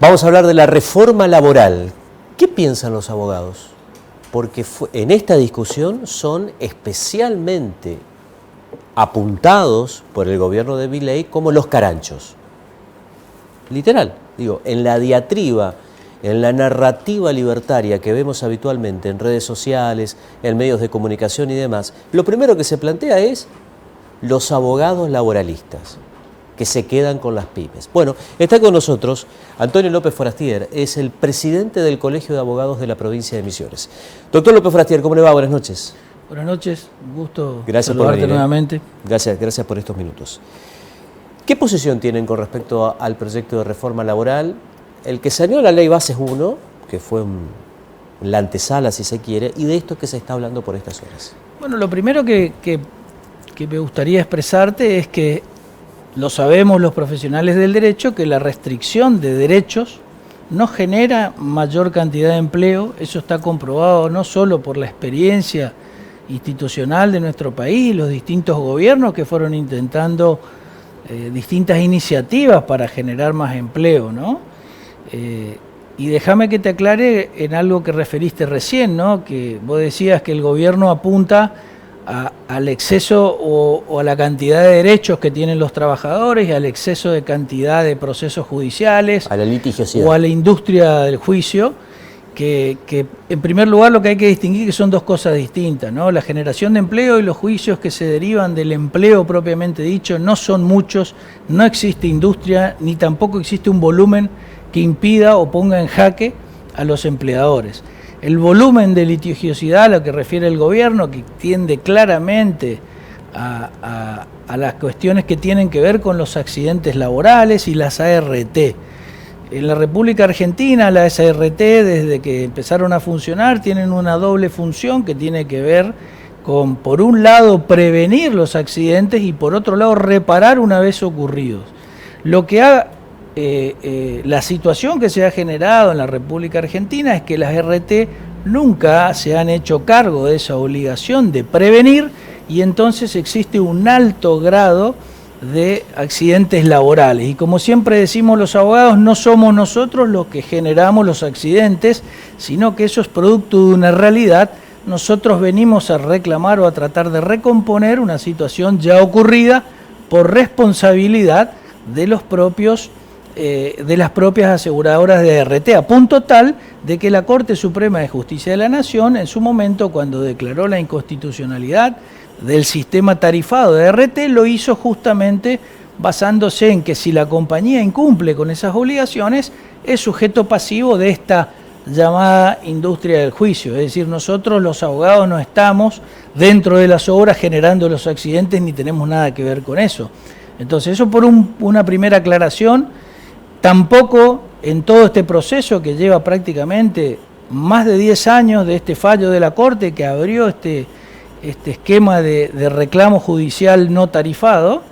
Vamos a hablar de la reforma laboral. ¿Qué piensan los abogados? Porque en esta discusión son especialmente apuntados por el gobierno de Milei como los caranchos. Literal, digo, en la diatriba, en la narrativa libertaria que vemos habitualmente en redes sociales, en medios de comunicación y demás, lo primero que se plantea es los abogados laboralistas que se quedan con las pymes. Bueno, está con nosotros Antonio López Forastier, es el presidente del Colegio de Abogados de la provincia de Misiones. Doctor López Forastier, ¿cómo le va? Buenas noches. Buenas noches, un gusto saludarte por nuevamente. Gracias por estos minutos. ¿Qué posición tienen con respecto al proyecto de reforma laboral? El que salió a la ley Bases 1, que fue la antesala, si se quiere, y de esto que se está hablando por estas horas. Bueno, lo primero que me gustaría expresarte es que lo sabemos los profesionales del derecho, que la restricción de derechos no genera mayor cantidad de empleo. Eso está comprobado no solo por la experiencia institucional de nuestro país y los distintos gobiernos que fueron intentando distintas iniciativas para generar más empleo, ¿no? Y déjame que te aclare en algo que referiste recién, ¿no? Que vos decías que el gobierno apunta al exceso o a la cantidad de derechos que tienen los trabajadores y al exceso de cantidad de procesos judiciales, a la litigiosidad o a la industria del juicio, que en primer lugar lo que hay que distinguir que son dos cosas distintas, ¿no? La generación de empleo y los juicios que se derivan del empleo propiamente dicho no son muchos, no existe industria ni tampoco existe un volumen que impida o ponga en jaque a los empleadores. El volumen de litigiosidad a lo que refiere el gobierno, que tiende claramente a las cuestiones que tienen que ver con los accidentes laborales y las ART. En la República Argentina, las ART, desde que empezaron a funcionar, tienen una doble función que tiene que ver con, por un lado, prevenir los accidentes y, por otro lado, reparar una vez ocurridos. Lo que la situación que se ha generado en la República Argentina es que las RT nunca se han hecho cargo de esa obligación de prevenir y entonces existe un alto grado de accidentes laborales. Y como siempre decimos los abogados, no somos nosotros los que generamos los accidentes, sino que eso es producto de una realidad. Nosotros venimos a reclamar o a tratar de recomponer una situación ya ocurrida por responsabilidad de los propios de las propias aseguradoras de ART, a punto tal de que la Corte Suprema de Justicia de la Nación, en su momento, cuando declaró la inconstitucionalidad del sistema tarifado de ART, lo hizo justamente basándose en que si la compañía incumple con esas obligaciones, es sujeto pasivo de esta llamada industria del juicio. Es decir, nosotros los abogados no estamos dentro de las obras generando los accidentes ni tenemos nada que ver con eso. Entonces, eso por una primera aclaración. Tampoco en todo este proceso que lleva prácticamente más de 10 años de este fallo de la Corte que abrió este esquema de reclamo judicial no tarifado,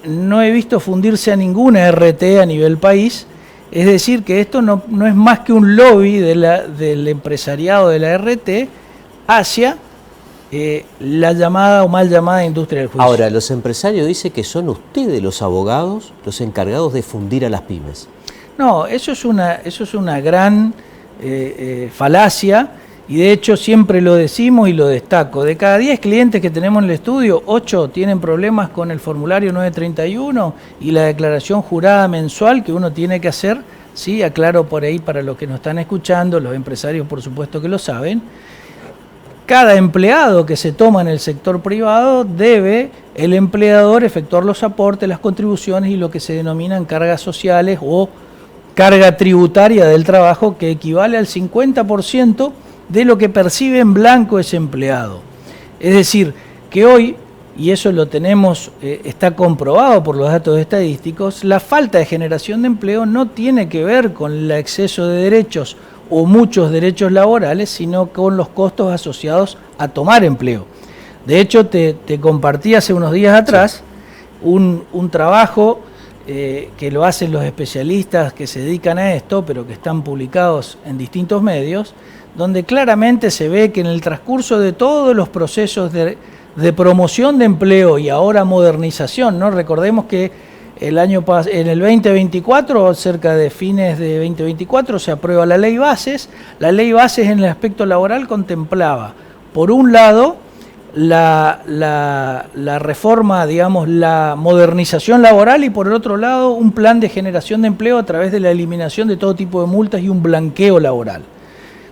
no he visto fundirse a ninguna RT a nivel país. Es decir, que esto no es más que un lobby del empresariado de la RT hacia la llamada o mal llamada industria del juicio. Ahora, los empresarios dicen que son ustedes los abogados los encargados de fundir a las pymes. No, eso es una gran falacia y de hecho siempre lo decimos y lo destaco. De cada 10 clientes que tenemos en el estudio, 8 tienen problemas con el formulario 931 y la declaración jurada mensual que uno tiene que hacer. Sí, aclaro por ahí para los que nos están escuchando, los empresarios por supuesto que lo saben. Cada empleado que se toma en el sector privado debe el empleador efectuar los aportes, las contribuciones y lo que se denominan cargas sociales o carga tributaria del trabajo, que equivale al 50% de lo que percibe en blanco ese empleado. Es decir, que hoy, y eso lo tenemos, está comprobado por los datos estadísticos, la falta de generación de empleo no tiene que ver con el exceso de derechos o muchos derechos laborales, sino con los costos asociados a tomar empleo. De hecho, te compartí hace unos días atrás un trabajo que lo hacen los especialistas que se dedican a esto, pero que están publicados en distintos medios, donde claramente se ve que en el transcurso de todos los procesos de promoción de empleo y ahora modernización, ¿no? Recordemos que en el 2024, cerca de fines de 2024, se aprueba la ley bases. La ley bases en el aspecto laboral contemplaba, por un lado, la reforma, digamos, la modernización laboral, y por el otro lado, un plan de generación de empleo a través de la eliminación de todo tipo de multas y un blanqueo laboral.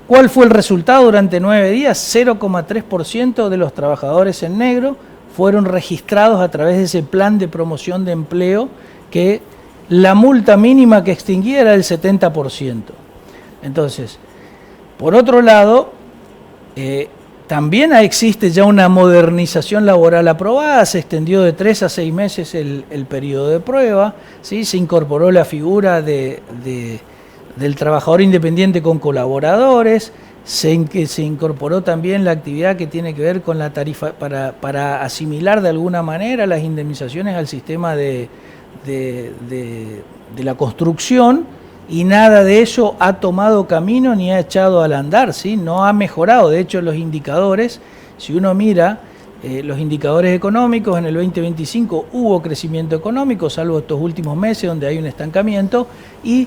¿Cuál fue el resultado durante 9 días? 0,3% de los trabajadores en negro fueron registrados a través de ese plan de promoción de empleo, que la multa mínima que extinguía era del 70%. Entonces, por otro lado, también existe ya una modernización laboral aprobada, se extendió de 3 a 6 meses el periodo de prueba, ¿sí? Se incorporó la figura del trabajador independiente con colaboradores, se incorporó también la actividad que tiene que ver con la tarifa para asimilar de alguna manera las indemnizaciones al sistema de la construcción, y nada de eso ha tomado camino ni ha echado al andar, ¿sí? No ha mejorado. De hecho, los indicadores, si uno mira los indicadores económicos, en el 2025 hubo crecimiento económico, salvo estos últimos meses donde hay un estancamiento, y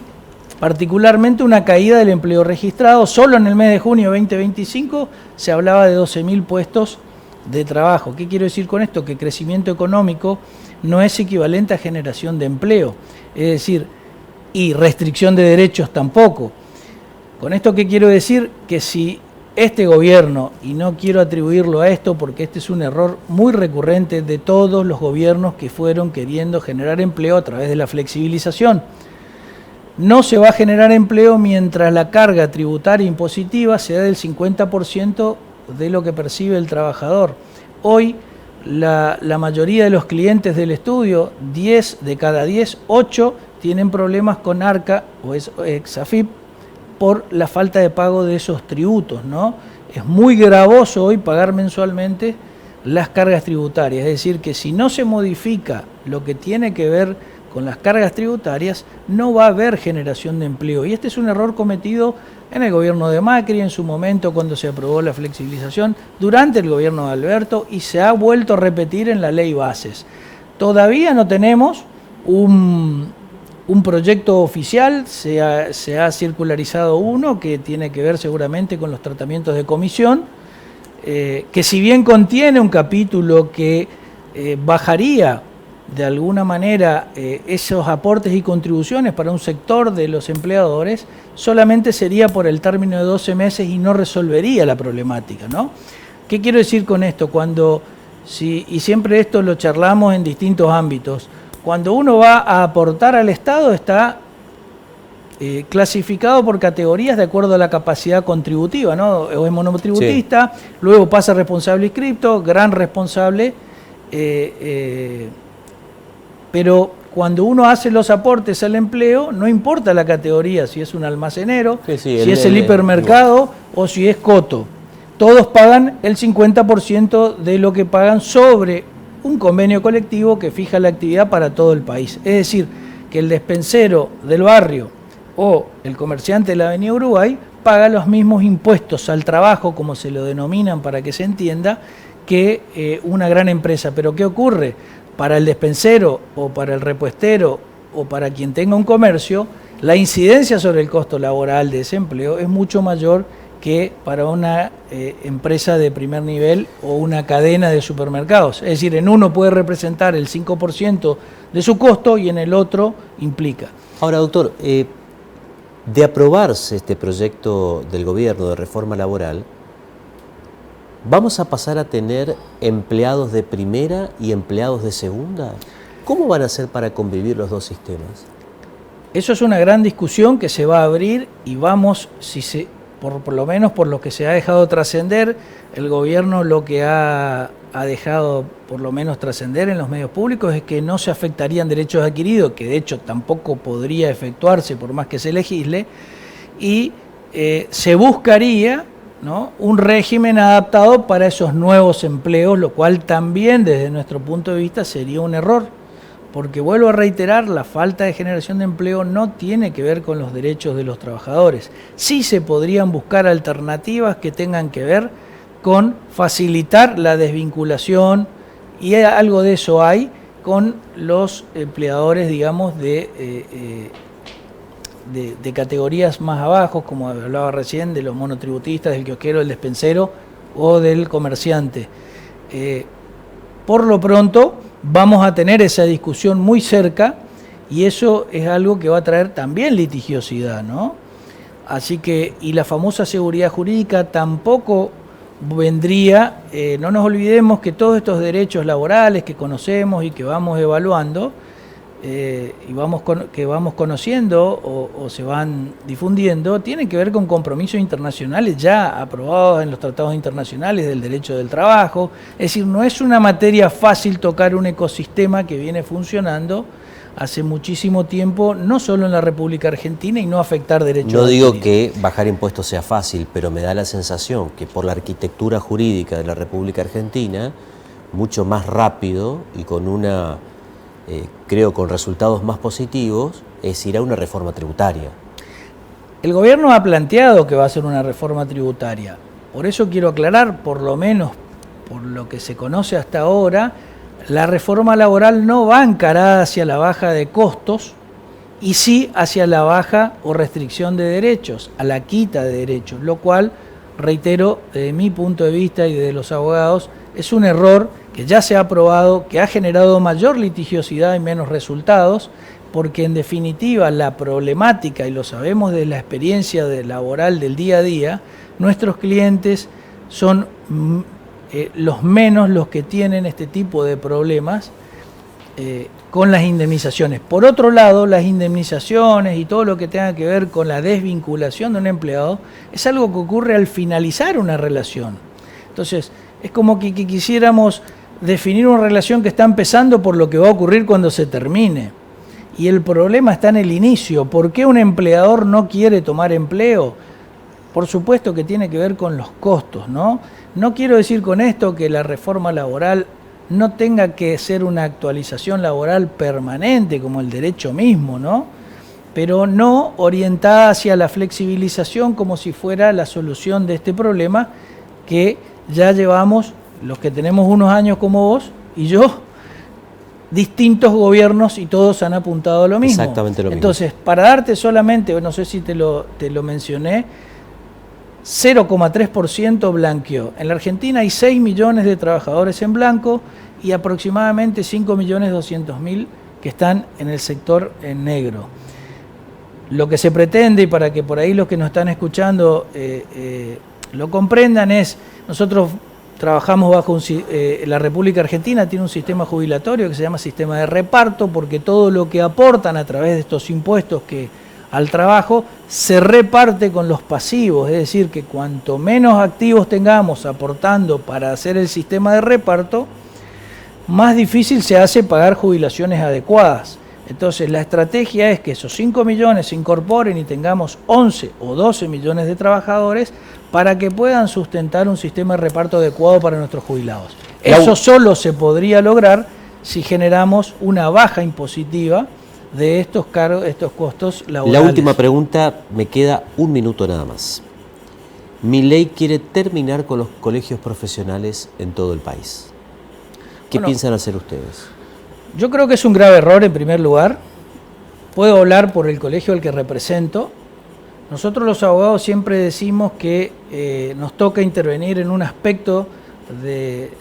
particularmente una caída del empleo registrado. Solo en el mes de junio de 2025 se hablaba de 12.000 puestos de trabajo. ¿Qué quiero decir con esto? Que crecimiento económico no es equivalente a generación de empleo, es decir, y restricción de derechos tampoco. Con esto, ¿qué quiero decir? Que si este gobierno, y no quiero atribuirlo a esto porque este es un error muy recurrente de todos los gobiernos que fueron queriendo generar empleo a través de la flexibilización, no se va a generar empleo mientras la carga tributaria impositiva sea del 50% de lo que percibe el trabajador. Hoy, la mayoría de los clientes del estudio, 10 de cada 10, 8 tienen problemas con ARCA o Exafip por la falta de pago de esos tributos, ¿no? Es muy gravoso hoy pagar mensualmente las cargas tributarias, es decir, que si no se modifica lo que tiene que ver con las cargas tributarias, no va a haber generación de empleo. Y este es un error cometido en el gobierno de Macri, en su momento cuando se aprobó la flexibilización, durante el gobierno de Alberto, y se ha vuelto a repetir en la ley bases. Todavía no tenemos un proyecto oficial, se ha circularizado uno que tiene que ver seguramente con los tratamientos de comisión, que si bien contiene un capítulo que bajaría de alguna manera esos aportes y contribuciones para un sector de los empleadores, solamente sería por el término de 12 meses y no resolvería la problemática, ¿no? ¿Qué quiero decir con esto? Y siempre esto lo charlamos en distintos ámbitos, cuando uno va a aportar al Estado está clasificado por categorías de acuerdo a la capacidad contributiva, ¿no? O es monotributista, sí. Luego pasa responsable inscripto, gran responsable, pero cuando uno hace los aportes al empleo, no importa la categoría, si es un almacenero, sí, si es el hipermercado o si es coto. Todos pagan el 50% de lo que pagan sobre un convenio colectivo que fija la actividad para todo el país. Es decir, que el despensero del barrio o el comerciante de la Avenida Uruguay paga los mismos impuestos al trabajo, como se lo denominan para que se entienda, que una gran empresa. Pero ¿qué ocurre? Para el despensero o para el repuestero o para quien tenga un comercio, la incidencia sobre el costo laboral de ese empleo es mucho mayor que para una empresa de primer nivel o una cadena de supermercados. Es decir, en uno puede representar el 5% de su costo y en el otro implica. Ahora, doctor, de aprobarse este proyecto del gobierno de reforma laboral, ¿vamos a pasar a tener empleados de primera y empleados de segunda? ¿Cómo van a hacer para convivir los dos sistemas? Eso es una gran discusión que se va a abrir y vamos, por lo menos por lo que se ha dejado trascender, el gobierno lo que ha dejado por lo menos trascender en los medios públicos es que no se afectarían derechos adquiridos, que de hecho tampoco podría efectuarse por más que se legisle, y se buscaría, ¿no?, un régimen adaptado para esos nuevos empleos, lo cual también desde nuestro punto de vista sería un error, porque vuelvo a reiterar, la falta de generación de empleo no tiene que ver con los derechos de los trabajadores. Sí se podrían buscar alternativas que tengan que ver con facilitar la desvinculación, y algo de eso hay, con los empleadores, digamos, de categorías más abajo, como hablaba recién, de los monotributistas, del kiosquero, del despensero o del comerciante. Por lo pronto vamos a tener esa discusión muy cerca y eso es algo que va a traer también litigiosidad, ¿no? Así que, y la famosa seguridad jurídica tampoco vendría, no nos olvidemos que todos estos derechos laborales que conocemos y que vamos evaluando, que vamos conociendo o se van difundiendo, tienen que ver con compromisos internacionales ya aprobados en los tratados internacionales del derecho del trabajo. Es decir, no es una materia fácil tocar un ecosistema que viene funcionando hace muchísimo tiempo, no solo en la República Argentina, y no afectar derechos. No digo que bajar impuestos sea fácil, pero me da la sensación que por la arquitectura jurídica de la República Argentina, mucho más rápido y con una... creo con resultados más positivos, es ir a una reforma tributaria. El gobierno ha planteado que va a ser una reforma tributaria. Por eso quiero aclarar, por lo menos por lo que se conoce hasta ahora, la reforma laboral no va encarada hacia la baja de costos y sí hacia la baja o restricción de derechos, a la quita de derechos, lo cual, reitero, desde mi punto de vista y de los abogados, es un error que ya se ha probado, que ha generado mayor litigiosidad y menos resultados, porque en definitiva la problemática, y lo sabemos de la experiencia laboral del día a día, nuestros clientes son los menos los que tienen este tipo de problemas con las indemnizaciones. Por otro lado, las indemnizaciones y todo lo que tenga que ver con la desvinculación de un empleado es algo que ocurre al finalizar una relación. Entonces, es como que quisiéramos definir una relación que está empezando por lo que va a ocurrir cuando se termine. Y el problema está en el inicio. ¿Por qué un empleador no quiere tomar empleo? Por supuesto que tiene que ver con los costos, ¿no? No quiero decir con esto que la reforma laboral no tenga que ser una actualización laboral permanente, como el derecho mismo, ¿no? Pero no orientada hacia la flexibilización como si fuera la solución de este problema que ya llevamos, los que tenemos unos años como vos y yo, distintos gobiernos y todos han apuntado a lo mismo. Exactamente lo mismo. Entonces, para darte solamente, no sé si te lo mencioné, 0,3% blanqueó. En la Argentina hay 6 millones de trabajadores en blanco y aproximadamente 5.200.000 que están en el sector en negro. Lo que se pretende, y para que por ahí los que nos están escuchando lo comprendan, es, nosotros trabajamos bajo la República Argentina tiene un sistema jubilatorio que se llama sistema de reparto, porque todo lo que aportan a través de estos impuestos al trabajo se reparte con los pasivos, es decir, que cuanto menos activos tengamos aportando para hacer el sistema de reparto, más difícil se hace pagar jubilaciones adecuadas. Entonces la estrategia es que esos 5 millones se incorporen y tengamos 11 o 12 millones de trabajadores para que puedan sustentar un sistema de reparto adecuado para nuestros jubilados. Eso solo se podría lograr si generamos una baja impositiva de estos costos laborales. La última pregunta, me queda un minuto nada más. Milei quiere terminar con los colegios profesionales en todo el país. ¿Qué piensan hacer ustedes? Yo creo que es un grave error en primer lugar. Puedo hablar por el colegio al que represento. Nosotros los abogados siempre decimos que nos toca intervenir en un aspecto de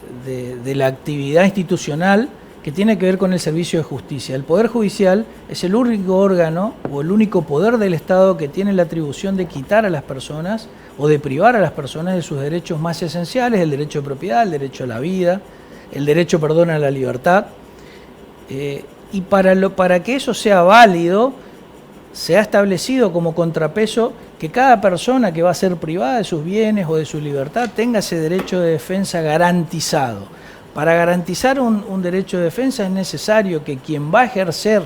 la actividad institucional que tiene que ver con el servicio de justicia. El Poder Judicial es el único órgano o el único poder del Estado que tiene la atribución de quitar a las personas o de privar a las personas de sus derechos más esenciales, el derecho de propiedad, el derecho a la vida, el derecho, a la libertad. Y para que eso sea válido, se ha establecido como contrapeso que cada persona que va a ser privada de sus bienes o de su libertad tenga ese derecho de defensa garantizado. Para garantizar un derecho de defensa es necesario que quien va a ejercer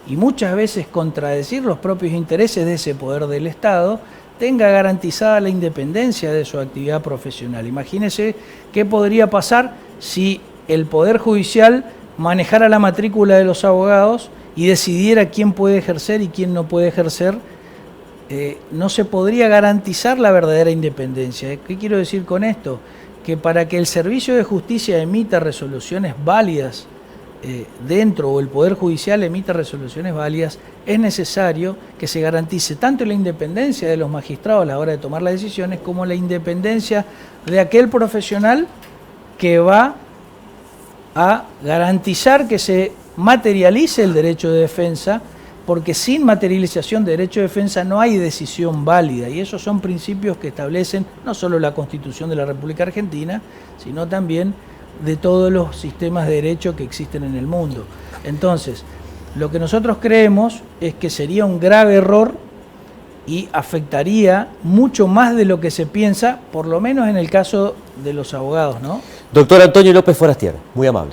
y muchas veces contradecir los propios intereses de ese poder del Estado tenga garantizada la independencia de su actividad profesional. Imagínese qué podría pasar si el Poder Judicial manejara la matrícula de los abogados y decidiera quién puede ejercer y quién no puede ejercer. No se podría garantizar la verdadera independencia. ¿Qué quiero decir con esto? Que para que el servicio de justicia emita resoluciones válidas dentro o el Poder Judicial emita resoluciones válidas, es necesario que se garantice tanto la independencia de los magistrados a la hora de tomar las decisiones como la independencia de aquel profesional que va a garantizar que se materialice el derecho de defensa, porque sin materialización de derecho de defensa no hay decisión válida, y esos son principios que establecen no solo la Constitución de la República Argentina, sino también de todos los sistemas de derecho que existen en el mundo. Entonces, lo que nosotros creemos es que sería un grave error y afectaría mucho más de lo que se piensa, por lo menos en el caso de los abogados, ¿no? Doctor Antonio López Forastier, muy amable.